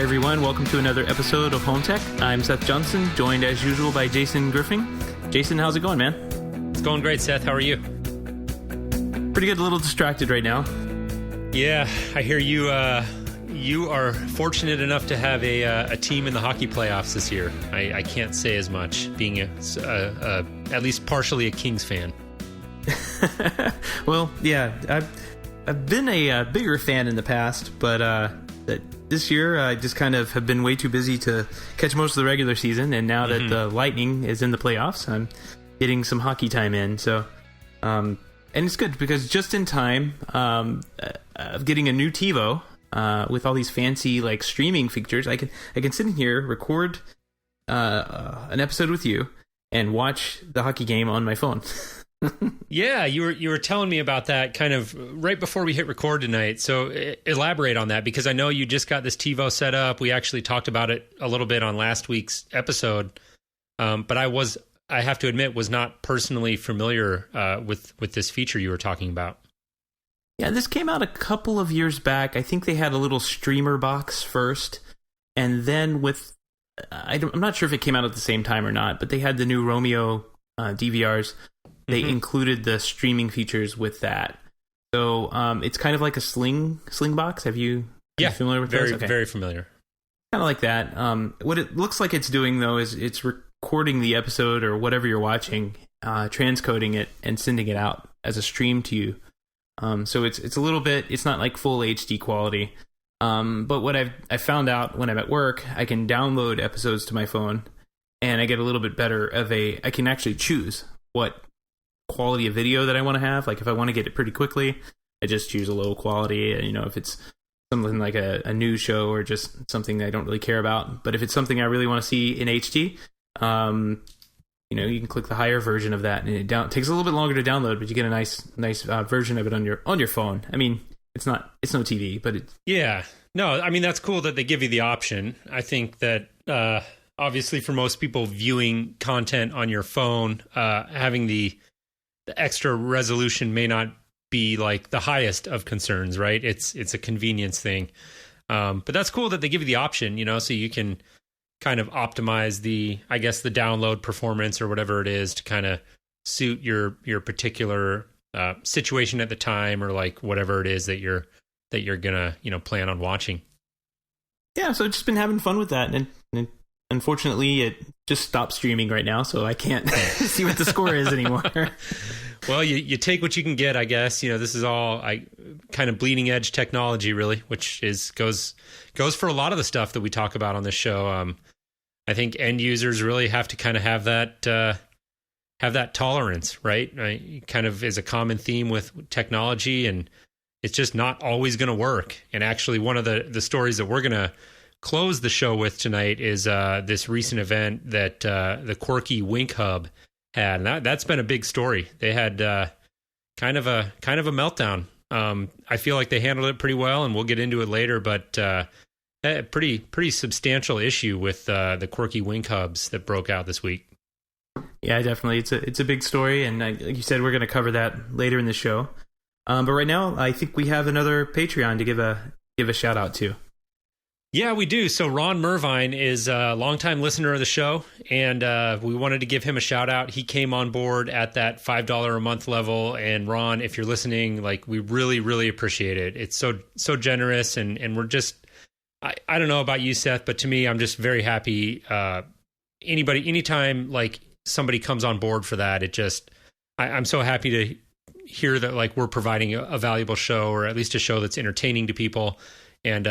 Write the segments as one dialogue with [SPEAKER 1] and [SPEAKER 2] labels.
[SPEAKER 1] everyone. Welcome to another episode of Home Tech. I'm Seth Johnson, joined as usual by Jason Griffin. Jason, how's it going, man?
[SPEAKER 2] It's going great, Seth. How are you?
[SPEAKER 1] Pretty good. A little distracted right now.
[SPEAKER 2] Yeah, I hear you. You are fortunate enough to have a team in the hockey playoffs this year. I can't say as much, being at least partially a Kings fan.
[SPEAKER 1] Well, yeah, I've been a bigger fan in the past, but this year I just kind of have been way too busy to catch most of the regular season, and now that the Lightning is in the playoffs, I'm getting some hockey time in. So, and it's good because just in time of getting a new TiVo with all these fancy like streaming features, I can sit in here, record an episode with you, and watch the hockey game on my phone.
[SPEAKER 2] Yeah, you were telling me about that kind of right before we hit record tonight. So elaborate on that, because I know you just got this TiVo set up. We actually talked about it a little bit on last week's episode, but I have to admit, was not personally familiar with this feature you were talking about.
[SPEAKER 1] Yeah, this came out a couple of years back. I think they had a little streamer box first, and then I'm not sure if it came out at the same time or not, but they had the new Romeo DVRs. They included the streaming features with that. So it's kind of like a sling box. Are you familiar with those? Okay.
[SPEAKER 2] Very familiar.
[SPEAKER 1] Kind of like that. What it looks like it's doing, though, is it's recording the episode or whatever you're watching, transcoding it, and sending it out as a stream to you. So it's a little bit, it's not like full HD quality. But what I found out when I'm at work, I can download episodes to my phone, and I get a little bit better I can actually choose what quality of video that I want to have. Like if I want to get it pretty quickly, I just choose a low quality. If it's something like a news show or just something that I don't really care about. But if it's something I really want to see in HD, you can click the higher version of that, and it takes a little bit longer to download, but you get a nice version of it on your phone. I mean, it's no TV, but it's... Yeah.
[SPEAKER 2] No, I mean, that's cool that they give you the option. I think that obviously for most people viewing content on your phone, having the extra resolution may not be like the highest of concerns, right? It's a convenience thing. But that's cool that they give you the option, so you can kind of optimize the download performance or whatever it is to kind of suit your particular situation at the time, or like whatever it is that you're gonna plan on watching.
[SPEAKER 1] Yeah, so I've just been having fun with that, and unfortunately it just stopped streaming right now, so I can't see what the score is anymore.
[SPEAKER 2] Well, you take what you can get, I guess. This is all kind of bleeding edge technology, really, which goes for a lot of the stuff that we talk about on this show. I think end users really have to kind of have that tolerance, right? It kind of is a common theme with technology, and it's just not always going to work. And actually, one of the stories that we're going to close the show with tonight is this recent event that the Quirky Wink Hub had. And that's been a big story. They had kind of a meltdown. I feel like they handled it pretty well, and we'll get into it later. But a pretty substantial issue with the Quirky Wink Hubs that broke out this week.
[SPEAKER 1] Yeah, definitely. It's a big story, and like you said, we're going to cover that later in the show. But right now, I think we have another Patreon to give a shout out to.
[SPEAKER 2] Yeah, we do. So Ron Mervine is a longtime listener of the show, and we wanted to give him a shout out. He came on board at that $5 a month level, and Ron, if you're listening, like, we really, really appreciate it. It's so generous, and we're just, I don't know about you, Seth, but to me, I'm just very happy. Anytime like somebody comes on board for that, I'm so happy to hear that like we're providing a valuable show, or at least a show that's entertaining to people, and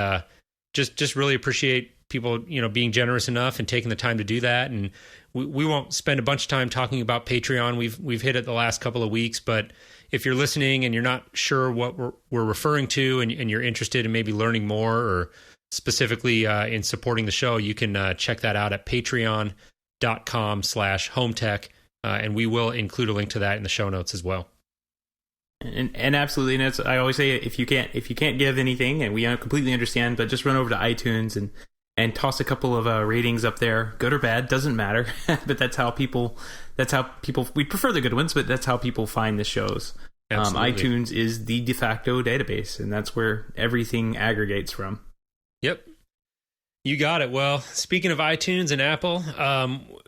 [SPEAKER 2] just really appreciate people, being generous enough and taking the time to do that. And we won't spend a bunch of time talking about Patreon. We've hit it the last couple of weeks, but if you're listening and you're not sure what we're referring to, and you're interested in maybe learning more, or specifically in supporting the show, you can check that out at patreon.com/hometech. And we will include a link to that in the show notes as well.
[SPEAKER 1] And absolutely, and I always say, if you can't give anything, and we completely understand, but just run over to iTunes and toss a couple of ratings up there, good or bad, doesn't matter. But that's how people. We prefer the good ones, but that's how people find the shows. iTunes is the de facto database, and that's where everything aggregates from.
[SPEAKER 2] Yep. You got it. Well, speaking of iTunes and Apple,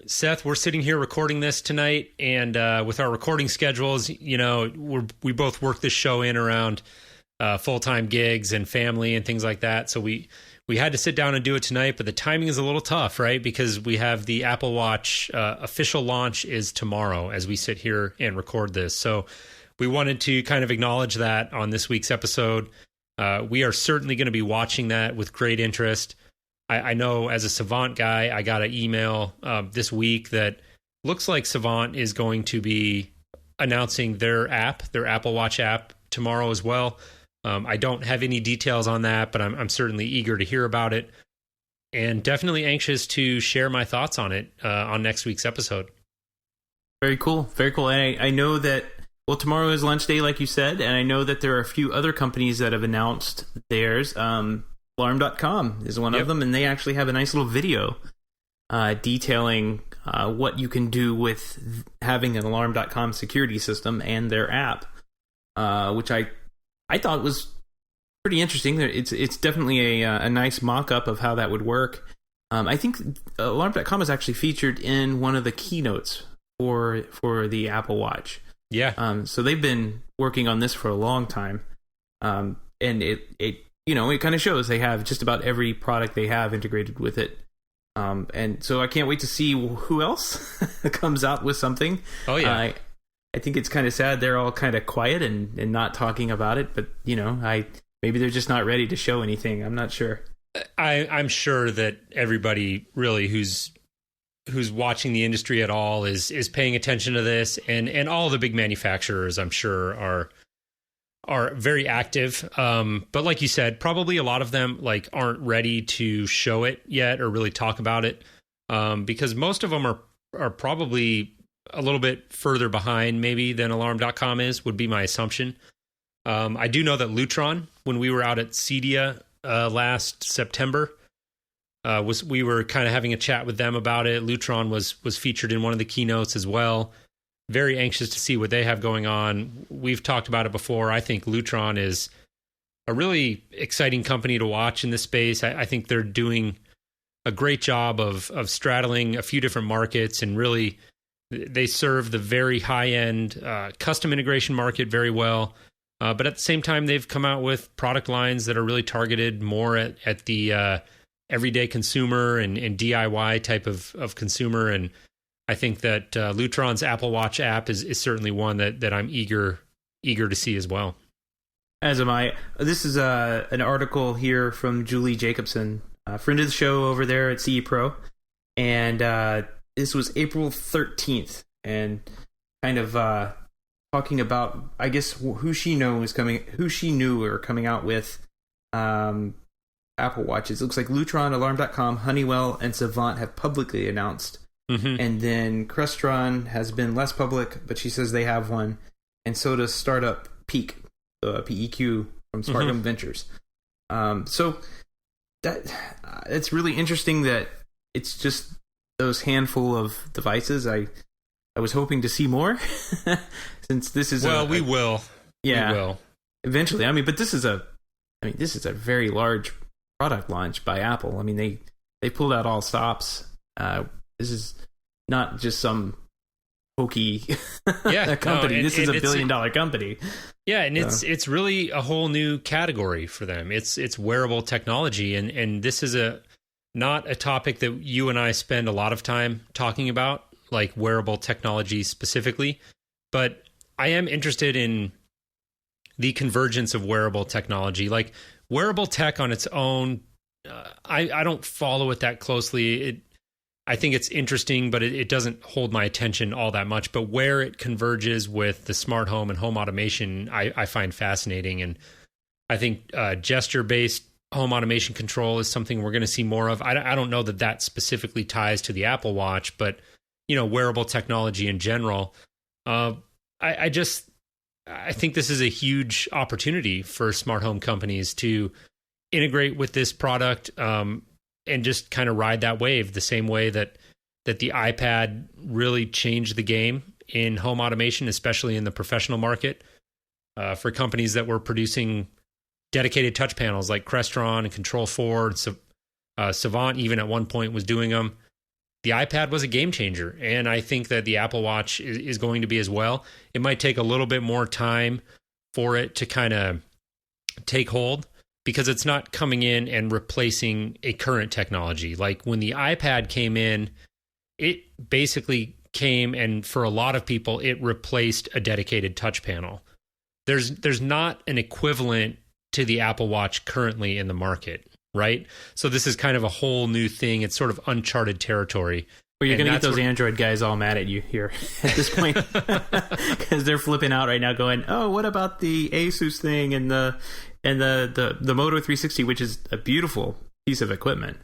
[SPEAKER 2] Seth, we're sitting here recording this tonight, and with our recording schedules, we both work this show in around full-time gigs and family and things like that. So we had to sit down and do it tonight, but the timing is a little tough, right? Because we have the Apple Watch official launch is tomorrow as we sit here and record this. So we wanted to kind of acknowledge that on this week's episode. We are certainly going to be watching that with great interest. I know as a Savant guy, I got an email this week that looks like Savant is going to be announcing their Apple Watch app tomorrow as well. I don't have any details on that, but I'm certainly eager to hear about it and definitely anxious to share my thoughts on it on next week's episode.
[SPEAKER 1] Very cool. Very cool. And I know that, well, tomorrow is launch day, like you said, and I know that there are a few other companies that have announced theirs. Alarm.com is one of them, and they actually have a nice little video detailing what you can do with having an Alarm.com security system and their app, which I thought was pretty interesting. It's definitely a nice mock-up of how that would work. I think Alarm.com is actually featured in one of the keynotes for the Apple Watch.
[SPEAKER 2] Yeah.
[SPEAKER 1] So they've been working on this for a long time, and it kind of shows they have just about every product they have integrated with it. And so I can't wait to see who else comes out with something.
[SPEAKER 2] Oh, yeah.
[SPEAKER 1] I think it's kind of sad they're all kind of quiet and not talking about it, but, maybe they're just not ready to show anything. I'm not sure.
[SPEAKER 2] I'm sure that everybody really who's watching the industry at all is paying attention to this, and all the big manufacturers, I'm sure, are very active. But like you said, probably a lot of them aren't ready to show it yet or really talk about it. Because most of them are probably a little bit further behind maybe than Alarm.com would be my assumption. I do know that Lutron, when we were out at CEDIA last September, we were kind of having a chat with them about it. Lutron was featured in one of the keynotes as well. Very anxious to see what they have going on. We've talked about it before. I think Lutron is a really exciting company to watch in this space. I think they're doing a great job of straddling a few different markets, and really they serve the very high-end custom integration market very well. But at the same time, they've come out with product lines that are really targeted more at the everyday consumer and DIY type of consumer. And I think that Lutron's Apple Watch app is certainly one that I'm eager to see as well.
[SPEAKER 1] As am I. This is an article here from Julie Jacobson, a friend of the show over there at CE Pro, and this was April 13th, and kind of talking about, I guess, who she knew are coming out with Apple Watches. It looks like Lutron, Alarm.com, Honeywell, and Savant have publicly announced. Mm-hmm. And then Crestron has been less public, but she says they have one. And so does startup Peak, PEQ from Smart Home Ventures. So it's really interesting that it's just those handful of devices. I was hoping to see more, since this is
[SPEAKER 2] we will.
[SPEAKER 1] Yeah,
[SPEAKER 2] we will
[SPEAKER 1] eventually. But this is a very large product launch by Apple. I mean, they pulled out all stops. This is not just some hokey company. This is a $1 billion company.
[SPEAKER 2] Yeah, and it's really a whole new category for them. It's wearable technology, and this is not a topic that you and I spend a lot of time talking about, like wearable technology specifically. But I am interested in the convergence of wearable technology. Like wearable tech on its own, I don't follow it that closely. I think it's interesting, but it doesn't hold my attention all that much. But where it converges with the smart home and home automation, I find fascinating. And I think gesture-based home automation control is something we're going to see more of. I don't know that specifically ties to the Apple Watch, but wearable technology in general. I think this is a huge opportunity for smart home companies to integrate with this product. And just kind of ride that wave the same way that the iPad really changed the game in home automation, especially in the professional market, for companies that were producing dedicated touch panels like Crestron and Control4 Savant even at one point was doing them. The iPad was a game changer, and I think that the Apple Watch is going to be as well. It might take a little bit more time for it to kind of take hold because it's not coming in and replacing a current technology. Like when the iPad came in, it basically came and for a lot of people, it replaced a dedicated touch panel. There's not an equivalent to the Apple Watch currently in the market. Right? So this is kind of a whole new thing. It's sort of uncharted territory.
[SPEAKER 1] Well, you're going to get those Android guys all mad at you here at this point because they're flipping out right now going, oh, what about the Asus thing and the Moto 360, which is a beautiful piece of equipment.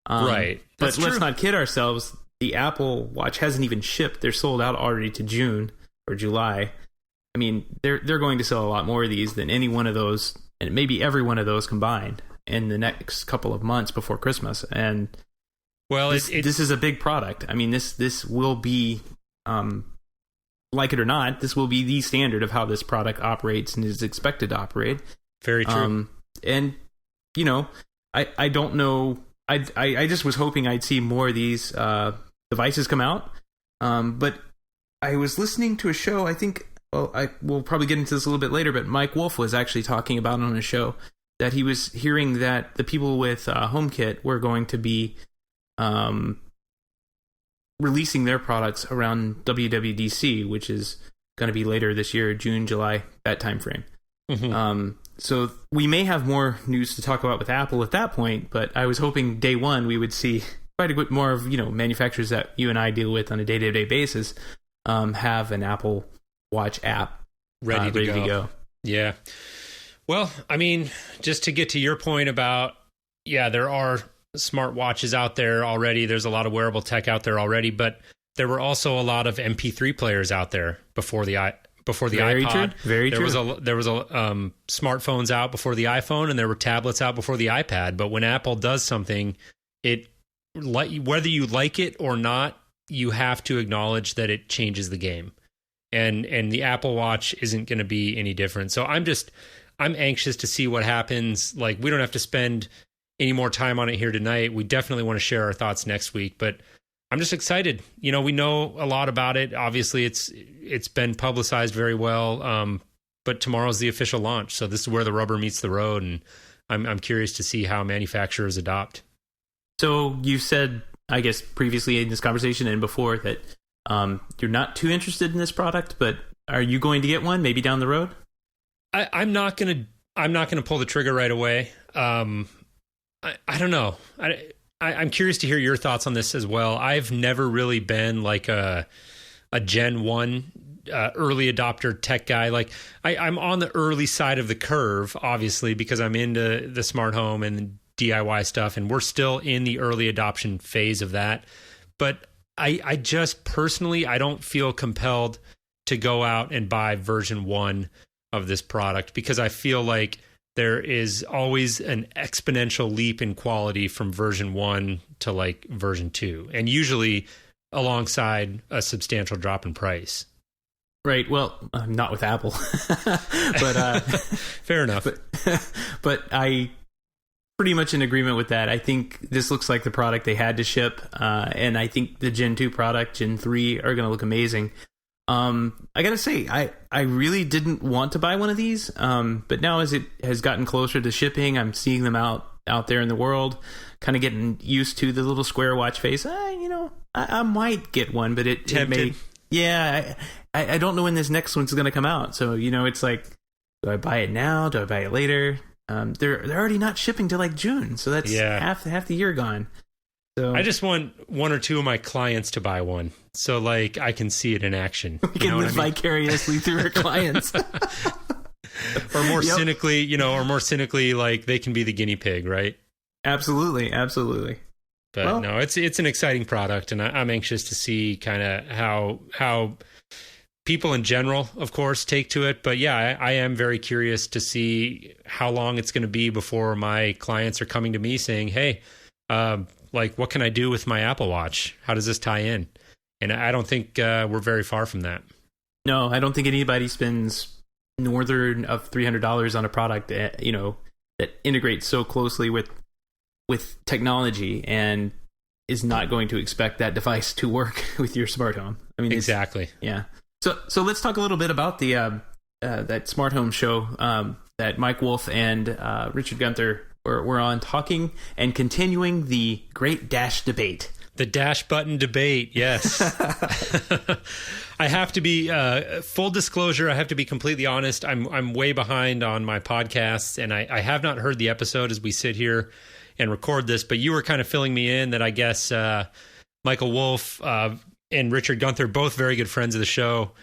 [SPEAKER 2] Right.
[SPEAKER 1] But let's not kid ourselves. The Apple Watch hasn't even shipped. They're sold out already to June or July. I mean, they're going to sell a lot more of these than any one of those, and maybe every one of those combined in the next couple of months before Christmas. And
[SPEAKER 2] well,
[SPEAKER 1] this is a big product. I mean, this will be, like it or not, this will be the standard of how this product operates and is expected to operate.
[SPEAKER 2] Very true.
[SPEAKER 1] And, you know, I don't know. I just was hoping I'd see more of these devices come out. But I was listening to a show, I think, well, I will probably get into this a little bit later, but Mike Wolf was actually talking about it on a show that he was hearing that the people with HomeKit were going to be releasing their products around WWDC, which is going to be later this year, June, July, that time frame. Mm-hmm. So we may have more news to talk about with Apple at that point, but I was hoping day one we would see quite a bit more of, you know, manufacturers that you and I deal with on a day-to-day basis have an Apple Watch app
[SPEAKER 2] ready to go. Yeah. Well, I mean, just to get to your point about, yeah, there are smart watches out there already. There's a lot of wearable tech out there already, but there were also a lot of MP3 players out there before the
[SPEAKER 1] Very
[SPEAKER 2] iPod.
[SPEAKER 1] True. Very
[SPEAKER 2] there
[SPEAKER 1] true.
[SPEAKER 2] There was smartphones out before the iPhone, and there were tablets out before the iPad. But when Apple does something, whether you like it or not, you have to acknowledge that it changes the game. And the Apple Watch isn't going to be any different. So I'm anxious to see what happens. Like, we don't have to spend any more time on it here tonight. We definitely want to share our thoughts next week, but I'm just excited. You know, we know a lot about it. Obviously, it's been publicized very well, but tomorrow's the official launch. So this is where the rubber meets the road, and I'm curious to see how manufacturers adopt.
[SPEAKER 1] So you said, I guess, previously in this conversation and before that you're not too interested in this product, but are you going to get one maybe down the road?
[SPEAKER 2] I'm not gonna pull the trigger right away. I don't know. I'm curious to hear your thoughts on this as well. I've never really been like a Gen 1 early adopter tech guy. Like I'm on the early side of the curve, obviously, because I'm into the smart home and DIY stuff, and we're still in the early adoption phase of that. But I just personally, I don't feel compelled to go out and buy version 1 of this product because I feel like there is always an exponential leap in quality from version 1 to like version 2, and usually alongside a substantial drop in price.
[SPEAKER 1] Right. Well, not with Apple, but
[SPEAKER 2] fair enough.
[SPEAKER 1] But I pretty much in agreement with that. I think this looks like the product they had to ship, and I think the Gen 2 product, Gen 3, are going to look amazing. I gotta say, I really didn't want to buy one of these, but now as it has gotten closer to shipping, I'm seeing them out there in the world, kind of getting used to the little square watch face. I might get one, but it may. Yeah, I don't know when this next one's going to come out. So, it's like, do I buy it now? Do I buy it later? They're already not shipping till like June, so that's half the year gone. So
[SPEAKER 2] I just want one or two of my clients to buy one, so like I can see it in action.
[SPEAKER 1] We can live vicariously through our clients,
[SPEAKER 2] or more cynically, like they can be the guinea pig, right?
[SPEAKER 1] Absolutely.
[SPEAKER 2] But no, it's an exciting product, and I'm anxious to see kind of how people in general, of course, take to it. But yeah, I am very curious to see how long it's going to be before my clients are coming to me saying, "Hey, like, what can I do with my Apple Watch? How does this tie in?" And I don't think we're very far from that.
[SPEAKER 1] No, I don't think anybody spends northern of $300 on a product that integrates so closely with with technology and is not going to expect that device to work with your smart home. I mean,
[SPEAKER 2] exactly.
[SPEAKER 1] Yeah. So let's talk a little bit about the that smart home show that Mike Wolf and Richard Gunther were on, talking and continuing the great Dash debate.
[SPEAKER 2] The dash button debate, yes. I have to be full disclosure. I have to be completely honest. I'm way behind on my podcasts, and I have not heard the episode as we sit here and record this. But you were kind of filling me in that I guess Michael Wolf and Richard Gunther, both very good friends of the show,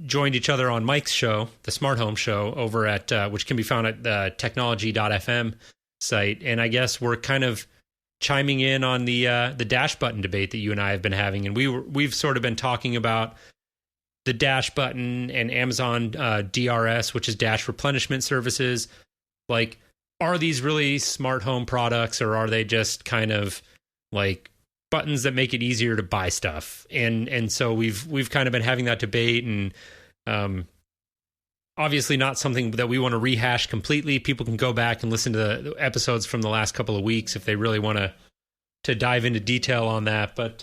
[SPEAKER 2] joined each other on Mike's show, the Smart Home Show, over at which can be found at the Technology.fm site, and I guess we're kind of chiming in on the dash button debate that you and I have been having, and we've sort of been talking about the dash button and Amazon DRS, which is dash replenishment services. Like, are these really smart home products, or are they just kind of like buttons that make it easier to buy stuff? And so we've kind of been having that debate, and obviously not something that we want to rehash completely. People can go back and listen to the episodes from the last couple of weeks if they really want to dive into detail on that. But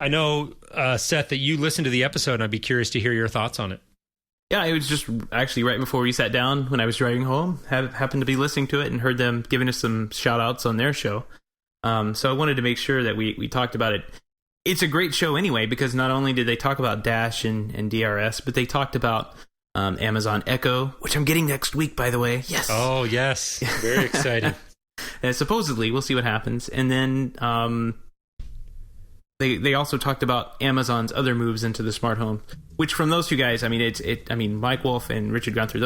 [SPEAKER 2] I know, Seth, that you listened to the episode, and I'd be curious to hear your thoughts on it.
[SPEAKER 1] Yeah, it was just actually right before we sat down when I was driving home. Happened to be listening to it and heard them giving us some shout-outs on their show. So I wanted to make sure that we talked about it. It's a great show anyway, because not only did they talk about Dash and DRS, but they talked about Amazon Echo, which I'm getting next week, by the way. Yes.
[SPEAKER 2] Oh, yes. Very exciting.
[SPEAKER 1] And supposedly, we'll see what happens. And then they also talked about Amazon's other moves into the smart home, which from those two guys, I mean, Mike Wolf and Richard Gunther,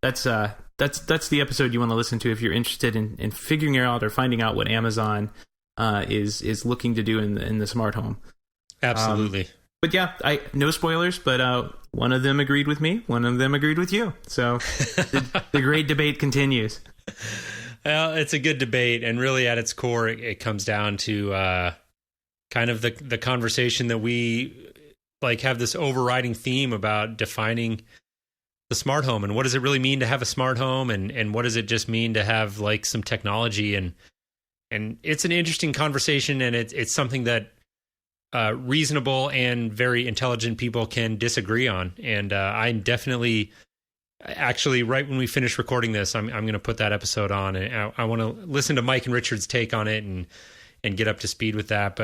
[SPEAKER 1] that's the episode you want to listen to if you're interested in figuring out or finding out what Amazon is looking to do in the smart home.
[SPEAKER 2] Absolutely.
[SPEAKER 1] But yeah, no spoilers, but one of them agreed with me, one of them agreed with you. So the great debate continues.
[SPEAKER 2] Well, it's a good debate, and really at its core, it comes down to kind of the conversation that we like have this overriding theme about defining the smart home, and what does it really mean to have a smart home, and what does it just mean to have like some technology, and it's an interesting conversation, and it's something that reasonable and very intelligent people can disagree on. And I'm definitely, actually, right when we finish recording this, I'm going to put that episode on, and I want to listen to Mike and Richard's take on it and get up to speed with that.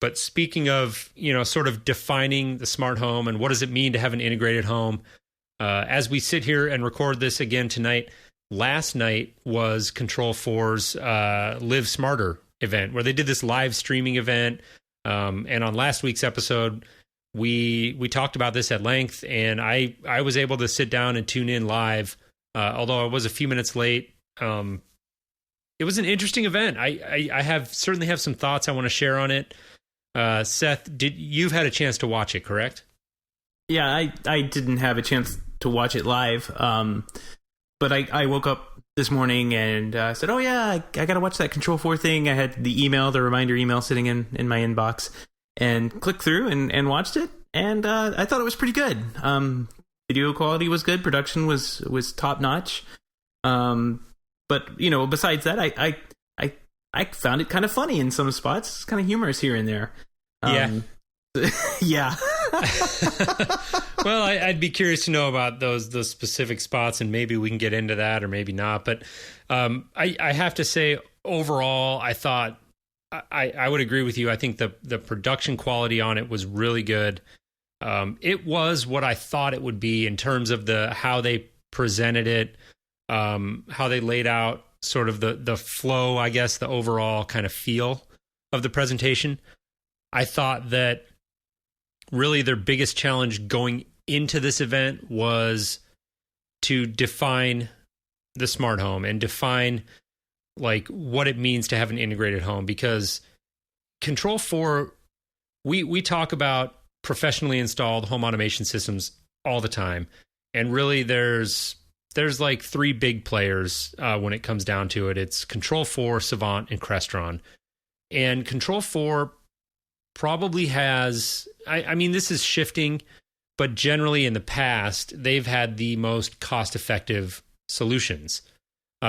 [SPEAKER 2] But speaking of, sort of defining the smart home and what does it mean to have an integrated home, as we sit here and record this again tonight, last night was Control4's Live Smarter event, where they did this live streaming event. And on last week's episode, we talked about this at length, and I was able to sit down and tune in live, although I was a few minutes late. It was an interesting event. I certainly have some thoughts I want to share on it. Seth, you've had a chance to watch it, correct?
[SPEAKER 1] Yeah, I didn't have a chance to watch it live, but I woke up this morning and said, oh yeah, I got to watch that Control4 thing. I had the reminder email sitting in my inbox, and clicked through and watched it, and I thought it was pretty good. Video quality was good, production was top notch, but besides that, I found it kind of funny in some spots. It's kind of humorous here and there. Yeah.
[SPEAKER 2] Well, I'd be curious to know about those specific spots, and maybe we can get into that or maybe not. But I have to say, overall, I thought I would agree with you. I think the production quality on it was really good. It was what I thought it would be in terms of how they presented it, how they laid out sort of the flow, I guess, the overall kind of feel of the presentation. I thought that really their biggest challenge going into this event was to define the smart home and define like what it means to have an integrated home, because Control4, we talk about professionally installed home automation systems all the time, and really there's like three big players when it comes down to it. It's Control4, Savant, and Crestron. And Control4 probably has, I mean, this is shifting, but generally in the past, they've had the most cost-effective solutions.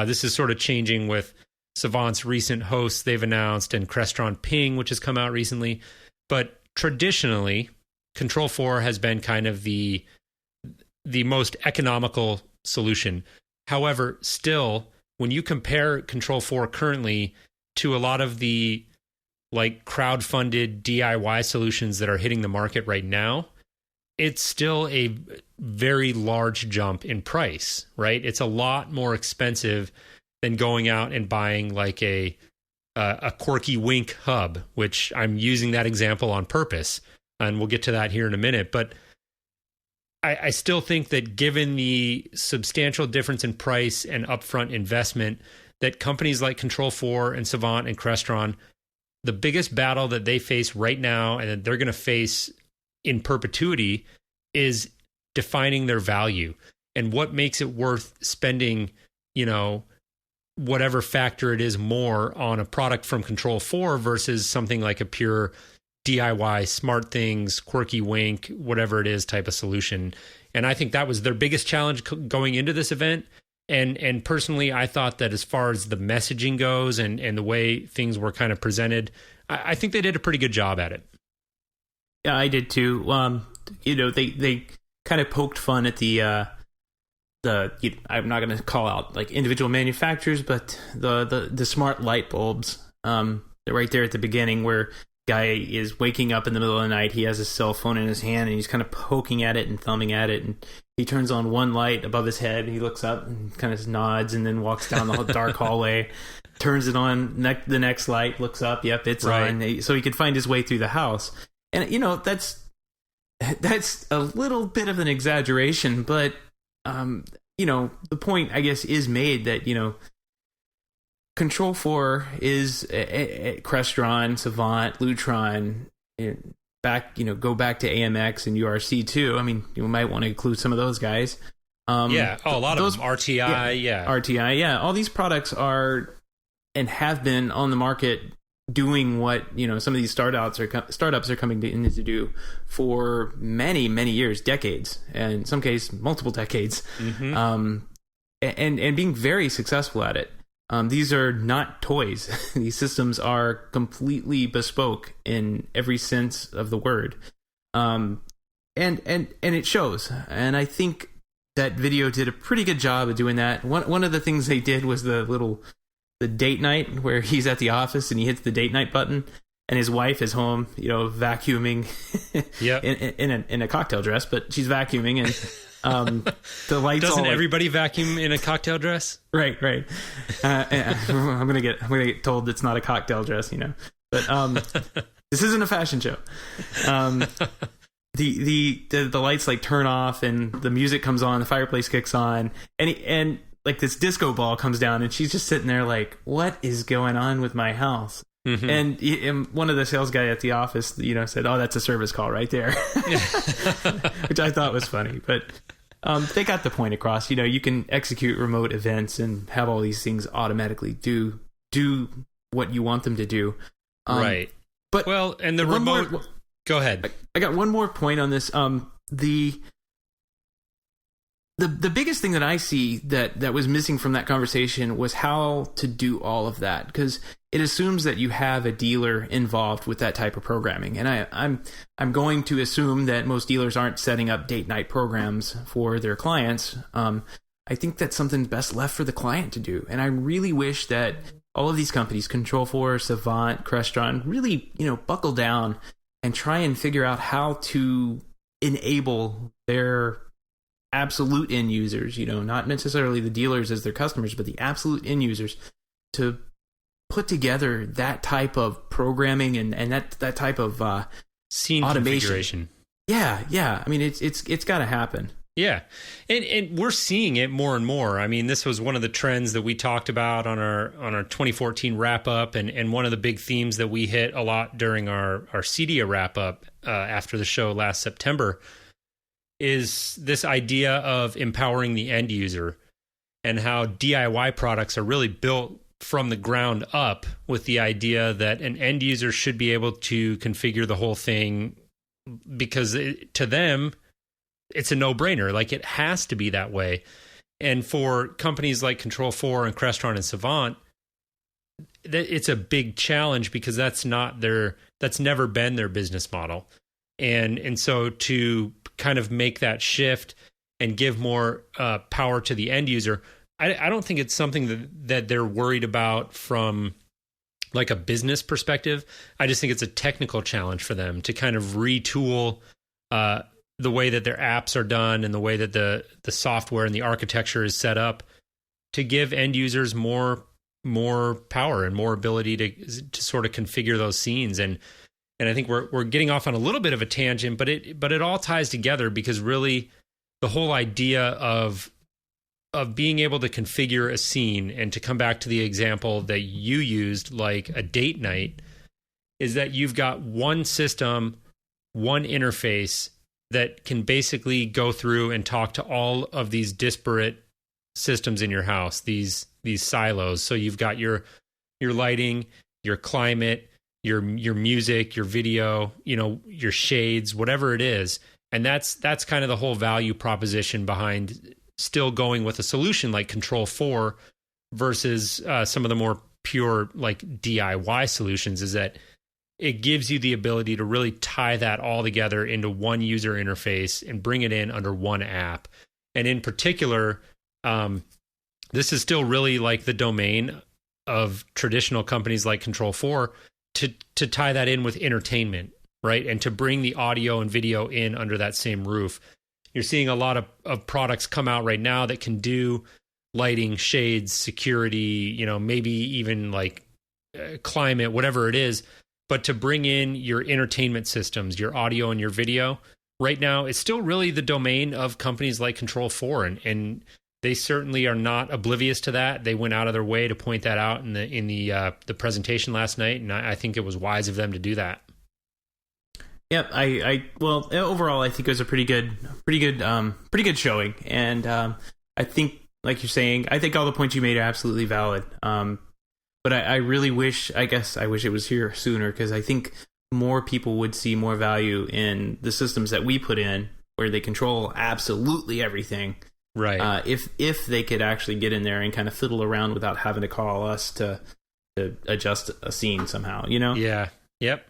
[SPEAKER 2] This is sort of changing with Savant's recent hosts they've announced, and Crestron Ping, which has come out recently. But traditionally, Control 4 has been kind of the most economical solution. However, still, when you compare Control 4 currently to a lot of the like crowd-funded DIY solutions that are hitting the market right now, it's still a very large jump in price, right? It's a lot more expensive than going out and buying like a Quirky Wink hub, which I'm using that example on purpose, and we'll get to that here in a minute. But I still think that given the substantial difference in price and upfront investment, that companies like Control 4 and Savant and Crestron, the biggest battle that they face right now and that they're going to face in perpetuity is defining their value and what makes it worth spending, whatever factor it is more on a product from Control 4 versus something like a pure DIY smart things, Quirky Wink, whatever it is type of solution. And I think that was their biggest challenge going into this event. And personally, I thought that as far as the messaging goes and the way things were kind of presented, I think they did a pretty good job at it.
[SPEAKER 1] Yeah, I did too. They kind of poked fun at I'm not going to call out like individual manufacturers, but the smart light bulbs. They're right there at the beginning where guy is waking up in the middle of the night. He has his cell phone in his hand and he's kind of poking at it and thumbing at it, and he turns on one light above his head. He looks up and kind of nods and then walks down the dark hallway, turns it on. The next light, looks up. Yep, it's right on. So he could find his way through the house. And that's a little bit of an exaggeration, but the point I guess is made that Control 4 is Crestron, Savant, Lutron, go back to AMX and URC too. I mean, you might want to include some of those guys.
[SPEAKER 2] A lot of them. RTI,
[SPEAKER 1] RTI, yeah. All these products are and have been on the market doing what some of these startups are coming in to do for many, many years, decades, and in some cases multiple decades, and being very successful at it. These are not toys. These systems are completely bespoke in every sense of the word, and it shows. And I think that video did a pretty good job of doing that. One of the things they did was the date night where he's at the office and he hits the date night button, and his wife is home, vacuuming, in a cocktail dress, but she's vacuuming and. The lights.
[SPEAKER 2] Doesn't everybody vacuum in a cocktail dress?
[SPEAKER 1] Right. I'm gonna get told it's not a cocktail dress, But this isn't a fashion show. The lights like turn off and the music comes on, the fireplace kicks on, and like this disco ball comes down, and she's just sitting there like, what is going on with my house? Mm-hmm. And one of the sales guy at the office, said, "Oh, that's a service call right there," which I thought was funny. But they got the point across. You can execute remote events and have all these things automatically do what you want them to do.
[SPEAKER 2] Right.
[SPEAKER 1] But
[SPEAKER 2] and the remote. Go ahead.
[SPEAKER 1] I got one more point on this. The biggest thing that I see that was missing from that conversation was how to do all of that, because it assumes that you have a dealer involved with that type of programming, and I'm going to assume that most dealers aren't setting up date night programs for their clients. I think that's something best left for the client to do, and I really wish that all of these companies, Control 4, Savant, Crestron, really buckle down and try and figure out how to enable their absolute end users, not necessarily the dealers as their customers, but the absolute end users, to put together that type of programming and that type of
[SPEAKER 2] scene
[SPEAKER 1] automation.
[SPEAKER 2] Configuration.
[SPEAKER 1] Yeah. I mean, it's got to happen.
[SPEAKER 2] Yeah, and we're seeing it more and more. I mean, this was one of the trends that we talked about on our 2014 wrap up, and one of the big themes that we hit a lot during our CEDIA wrap up after the show last September, is this idea of empowering the end user, and how DIY products are really built from the ground up with the idea that an end user should be able to configure the whole thing, because to them, it's a no-brainer. Like, it has to be that way. And for companies like Control 4 and Crestron and Savant, it's a big challenge because that's never been their business model. And so to kind of make that shift and give more power to the end user, I don't think it's something that they're worried about from like a business perspective. I just think it's a technical challenge for them to kind of retool the way that their apps are done and the way that the software and the architecture is set up to give end users more power and more ability to sort of configure those scenes. And I think we're getting off on a little bit of a tangent, but it all ties together because really the whole idea of being able to configure a scene, and to come back to the example that you used, like a date night, is that you've got one system, one interface that can basically go through and talk to all of these disparate systems in your house, these silos. So you've got your lighting, your climate, your music, your video, your shades, whatever it is. And that's kind of the whole value proposition behind still going with a solution like Control 4 versus some of the more pure like DIY solutions, is that it gives you the ability to really tie that all together into one user interface and bring it in under one app. And in particular, this is still really like the domain of traditional companies like Control 4 to tie that in with entertainment, right? And to bring the audio and video in under that same roof. You're seeing a lot of products come out right now that can do lighting, shades, security, maybe even like climate, whatever it is. But to bring in your entertainment systems, your audio and your video, right now, it's still really the domain of companies like Control 4. And they certainly are not oblivious to that. They went out of their way to point that out in the presentation last night, and I think it was wise of them to do that.
[SPEAKER 1] Yep. Well, overall, I think it was a pretty good showing, and I think, like you're saying, I think all the points you made are absolutely valid. But I really wish it was here sooner, because I think more people would see more value in the systems that we put in, where they control absolutely everything.
[SPEAKER 2] Right.
[SPEAKER 1] If they could actually get in there and kind of fiddle around without having to call us to adjust a scene somehow,
[SPEAKER 2] Yeah. Yep.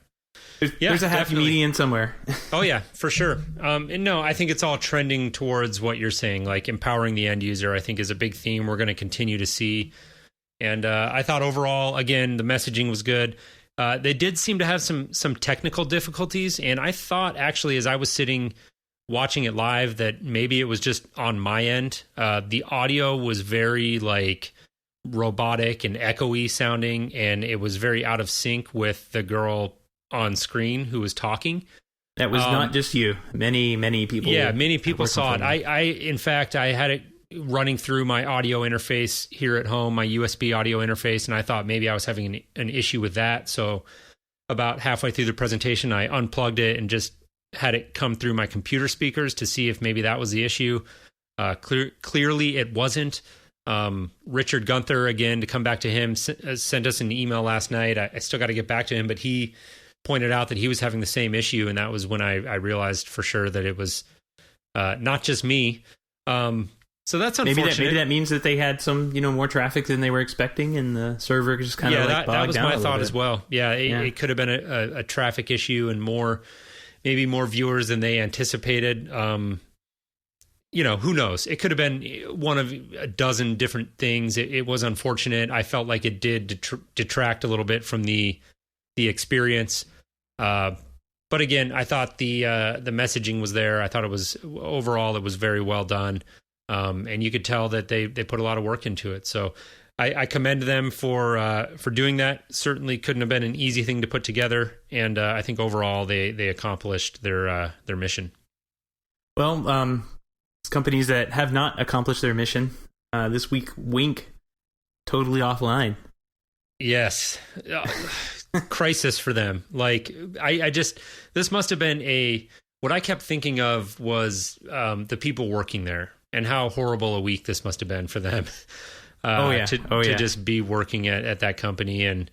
[SPEAKER 1] There's a happy median somewhere.
[SPEAKER 2] Oh yeah, for sure. And no, I think it's all trending towards what you're saying, like empowering the end user, I think is a big theme we're going to continue to see. And I thought overall, again, the messaging was good. They did seem to have some technical difficulties. And I thought actually, as I was sitting watching it live, that maybe it was just on my end. The audio was very like robotic and echoey sounding, and it was very out of sync with the girl on screen who was talking.
[SPEAKER 1] That was not just you. Many people. Yeah,
[SPEAKER 2] many people saw it. In fact, I had it running through my audio interface here at home, my USB audio interface, and I thought maybe I was having an issue with that. So about halfway through the presentation, I unplugged it and just had it come through my computer speakers to see if maybe that was the issue. Clearly it wasn't. Richard Gunther, again, to come back to him, sent us an email last night. I still got to get back to him, but he pointed out that he was having the same issue, and that was when I realized for sure that it was not just me. So that's unfortunate.
[SPEAKER 1] Maybe that means that they had some more traffic than they were expecting, and the server just kind of bogged down.
[SPEAKER 2] That was my thought
[SPEAKER 1] bit
[SPEAKER 2] as well. Yeah, it could have been a traffic issue and maybe more viewers than they anticipated. Who knows? It could have been one of a dozen different things. It was unfortunate. I felt like it did detract a little bit from the experience. But again, I thought the messaging was there. I thought it was very well done. And you could tell that they put a lot of work into it. So I commend them for doing that. Certainly couldn't have been an easy thing to put together. And I think overall they accomplished their mission.
[SPEAKER 1] Well, companies that have not accomplished their mission this week, Wink, totally offline.
[SPEAKER 2] Yes. Crisis for them. Like this must have been what I kept thinking of was the people working there and how horrible a week this must have been for them. To just be working at that company. And,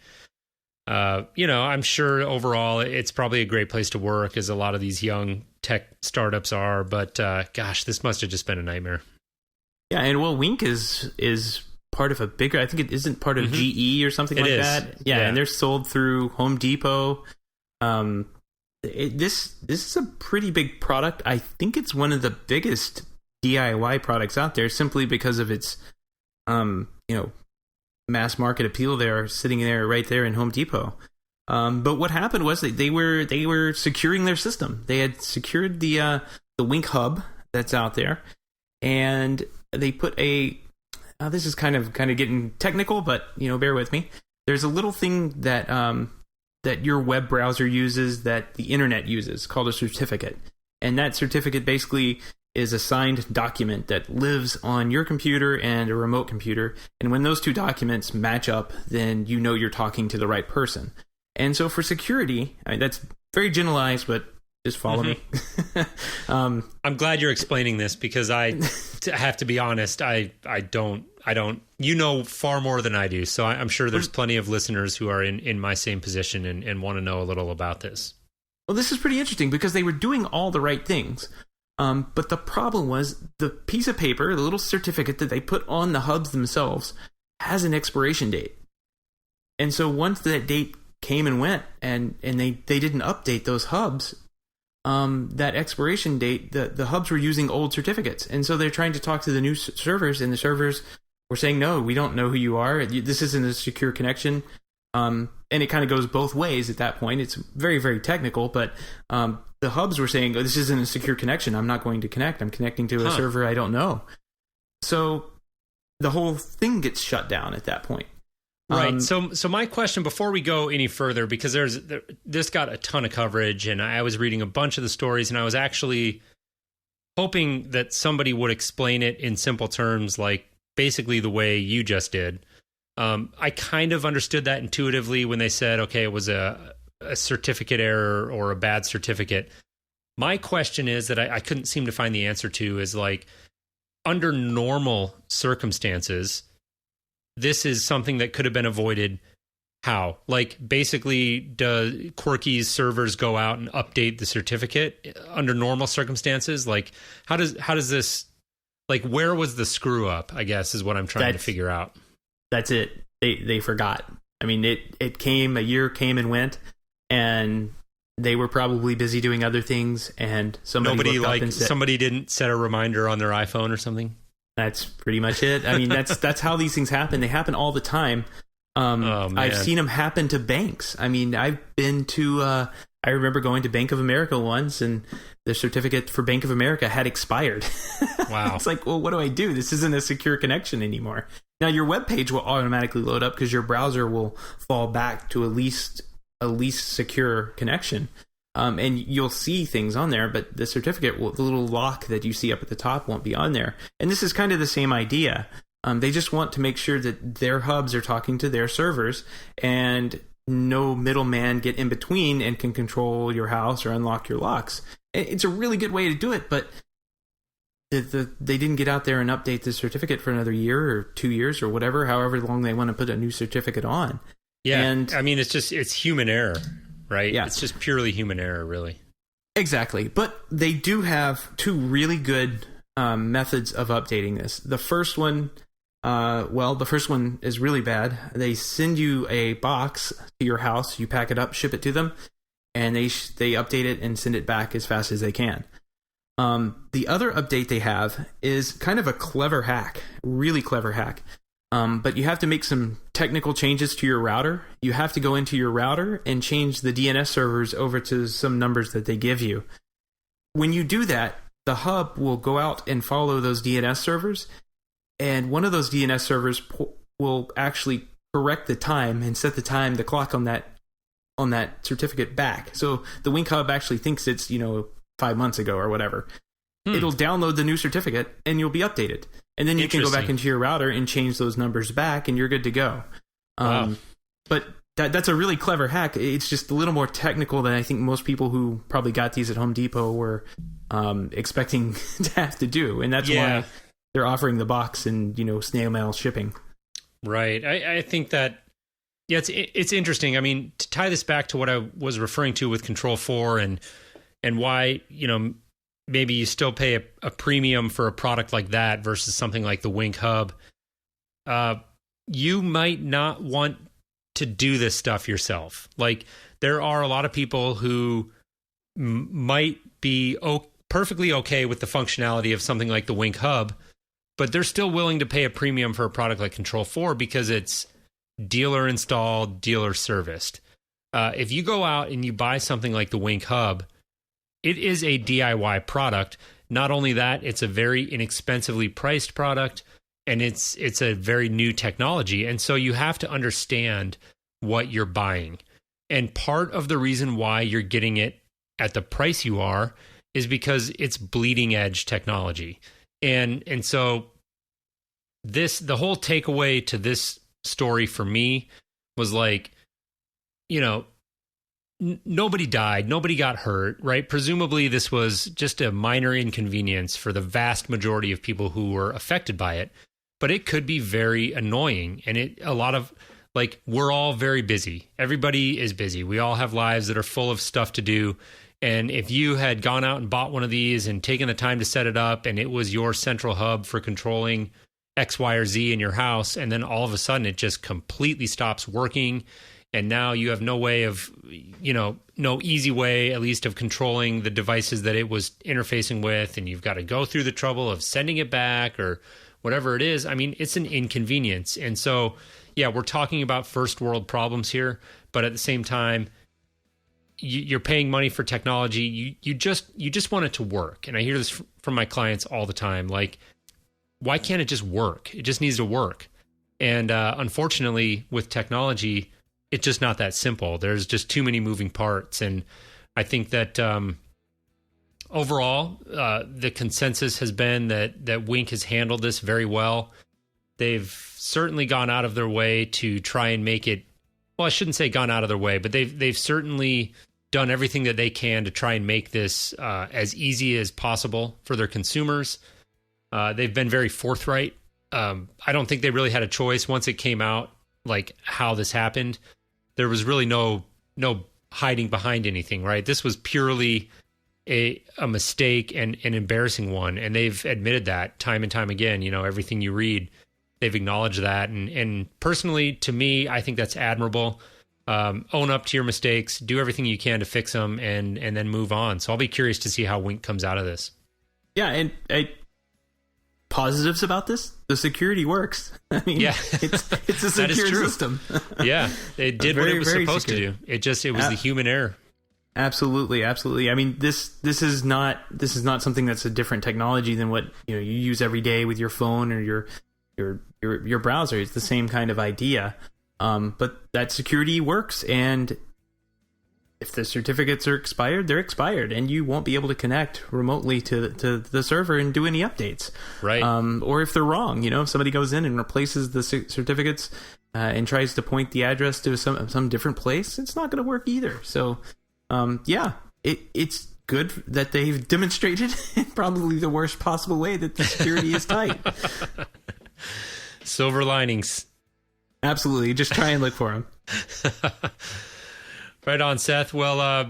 [SPEAKER 2] I'm sure overall it's probably a great place to work, as a lot of these young tech startups are, but gosh, this must have just been a nightmare.
[SPEAKER 1] Yeah. And Wink is part of a bigger. I think it isn't part of GE or something like that. Yeah, and they're sold through Home Depot. This is a pretty big product. I think it's one of the biggest DIY products out there, simply because of its mass market appeal. There, sitting there right there in Home Depot. But what happened was that they were securing their system. They had secured the Wink hub that's out there, and they put this is kind of getting technical, but bear with me. There's a little thing that that your web browser uses, that the internet uses, called a certificate, and that certificate basically is a signed document that lives on your computer and a remote computer. And when those two documents match up, then you're talking to the right person. And so for security, that's very generalized, but just follow me.
[SPEAKER 2] I'm glad you're explaining this, because I have to be honest, I don't, far more than I do. So I'm sure there's plenty of listeners who are in my same position and want to know a little about this.
[SPEAKER 1] Well, this is pretty interesting, because they were doing all the right things. But the problem was the piece of paper, the little certificate that they put on the hubs themselves, has an expiration date. And so once that date came and went, and they didn't update those hubs, that expiration date, the hubs were using old certificates. And so they're trying to talk to the new servers, and the servers were saying, no, we don't know who you are. This isn't a secure connection. And it kind of goes both ways at that point. It's very, very technical, but the hubs were saying, oh, this isn't a secure connection. I'm not going to connect. I'm connecting to a server I don't know. So the whole thing gets shut down at that point.
[SPEAKER 2] Right. So my question, before we go any further, because this got a ton of coverage, and I was reading a bunch of the stories, and I was actually hoping that somebody would explain it in simple terms, like basically the way you just did. I kind of understood that intuitively when they said, okay, it was a certificate error or a bad certificate. My question is that I couldn't seem to find the answer to is, like, under normal circumstances, this is something that could have been avoided. How? Like, basically, do Quirky's servers go out and update the certificate under normal circumstances? Like, how does this, like, where was the screw up, I guess, is what I'm trying to figure out.
[SPEAKER 1] That's it. They forgot. I mean, a year came and went, and they were probably busy doing other things, and somebody looked up and said,
[SPEAKER 2] somebody didn't set a reminder on their iPhone or something. That's
[SPEAKER 1] pretty much it. I mean, that's how these things happen. They happen all the time. I've seen them happen to banks. I mean, I've been to, I remember going to Bank of America once, and the certificate for Bank of America had expired.
[SPEAKER 2] Wow.
[SPEAKER 1] It's like, well, what do I do? This isn't a secure connection anymore. Now, your web page will automatically load up because your browser will fall back to a least secure connection. And you'll see things on there, but the certificate, the little lock that you see up at the top, won't be on there. And this is kind of the same idea. They just want to make sure that their hubs are talking to their servers, and no middleman get in between and can control your house or unlock your locks. It's a really good way to do it, but they didn't get out there and update the certificate for another year or 2 years or whatever, however long they want to put a new certificate on.
[SPEAKER 2] Yeah, and I mean, it's human error, right?
[SPEAKER 1] Yeah.
[SPEAKER 2] It's just purely human error, really.
[SPEAKER 1] Exactly. But they do have two really good methods of updating this. The first one, the first one is really bad. They send you a box to your house, you pack it up, ship it to them, and they update it and send it back as fast as they can. The other update they have is kind of a clever hack, really clever hack. But you have to make some technical changes to your router. You have to go into your router and change the DNS servers over to some numbers that they give you. When you do that, the hub will go out and follow those DNS servers, and one of those DNS servers will actually correct the time and set the clock on that certificate back. So the Wink hub actually thinks it's 5 months ago or whatever. It'll download the new certificate and you'll be updated. And then you can go back into your router and change those numbers back and you're good to go.
[SPEAKER 2] Wow.
[SPEAKER 1] But that's a really clever hack. It's just a little more technical than I think most people who probably got these at Home Depot were expecting to have to do. And that's why they're offering the box and, snail mail shipping.
[SPEAKER 2] Right. I think that, it's interesting. I mean, to tie this back to what I was referring to with Control 4 and why, maybe you still pay a premium for a product like that versus something like the Wink hub. you might not want to do this stuff yourself. Like, there are a lot of people who might be perfectly okay with the functionality of something like the Wink Hub, but they're still willing to pay a premium for a product like Control 4 because it's dealer installed, dealer serviced. If you go out and you buy something like the Wink Hub, it is a DIY product. Not only that, it's a very inexpensively priced product, and it's a very new technology. And so you have to understand what you're buying. And part of the reason why you're getting it at the price you are is because it's bleeding edge technology. And so the whole takeaway to this story for me was like, you know, nobody died, nobody got hurt, right? Presumably this was just a minor inconvenience for the vast majority of people who were affected by it, but it could be very annoying. And we're all very busy. Everybody is busy. We all have lives that are full of stuff to do. And if you had gone out and bought one of these and taken the time to set it up, and it was your central hub for controlling X, Y, or Z in your house, and then all of a sudden it just completely stops working, and now you have no way of, no easy way, at least, of controlling the devices that it was interfacing with, and you've got to go through the trouble of sending it back or whatever it is. I mean, it's an inconvenience. And so, yeah, we're talking about first world problems here, but at the same time, you're paying money for technology. You just want it to work. And I hear this from my clients all the time. Like, why can't it just work? It just needs to work. And unfortunately, with technology, it's just not that simple. There's just too many moving parts. And I think that overall, the consensus has been that Wink has handled this very well. They've certainly gone out of their way to try and make it, well, I shouldn't say gone out of their way, but they've certainly done everything that they can to try and make this as easy as possible for their consumers. They've been very forthright. I don't think they really had a choice once it came out, like how this happened. There was really no hiding behind anything, right? This was purely a mistake and an embarrassing one, and they've admitted that time and time again. Everything you read, they've acknowledged that. And personally, to me, I think that's admirable. Own up to your mistakes, do everything you can to fix them, and then move on. So I'll be curious to see how Wink comes out of this.
[SPEAKER 1] Yeah, and positives about this: the security works. I mean, yeah, it's a secure system.
[SPEAKER 2] Yeah, it did what it was supposed to do. It was the human error.
[SPEAKER 1] Absolutely. I mean, this is not something that's a different technology than what you use every day with your phone or your browser. It's the same kind of idea. But that security works, and if the certificates are expired, they're expired, and you won't be able to connect remotely to the server and do any updates.
[SPEAKER 2] Right.
[SPEAKER 1] Or if they're wrong, if somebody goes in and replaces the certificates and tries to point the address to some different place, it's not going to work either. So, it's good that they've demonstrated in probably the worst possible way that the security is tight.
[SPEAKER 2] Silver linings.
[SPEAKER 1] Absolutely. Just try and look for them.
[SPEAKER 2] Right on, Seth. Well,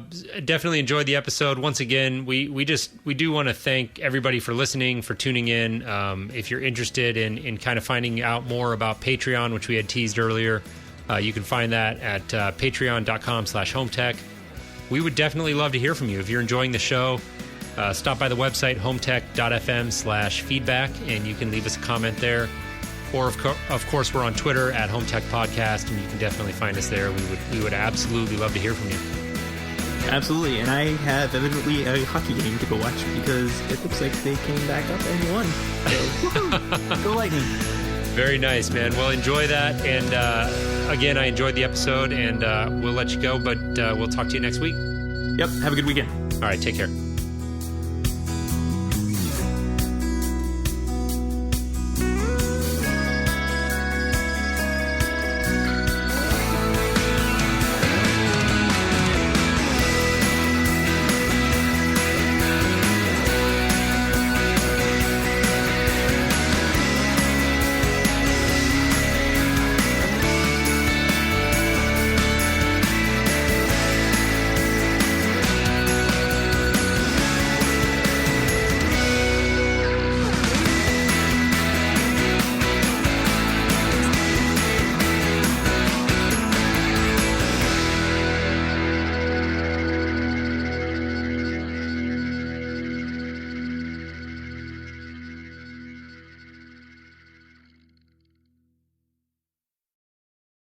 [SPEAKER 2] definitely enjoyed the episode. Once again, we do want to thank everybody for listening, for tuning in. If you're interested in kind of finding out more about Patreon, which we had teased earlier, you can find that at patreon.com/HomeTech. We would definitely love to hear from you. If you're enjoying the show, stop by the website, HomeTech.fm/feedback, and you can leave us a comment there. Or, of course, we're on Twitter at HomeTech Podcast, and you can definitely find us there. We would absolutely love to hear from you.
[SPEAKER 1] Absolutely, and I have evidently a hockey game to go watch because it looks like they came back up and won. So, woohoo! Go Lightning!
[SPEAKER 2] Very nice, man. Well, enjoy that. And again, I enjoyed the episode, and we'll let you go, but we'll talk to you next week.
[SPEAKER 1] Yep, have a good weekend.
[SPEAKER 2] All right, take care.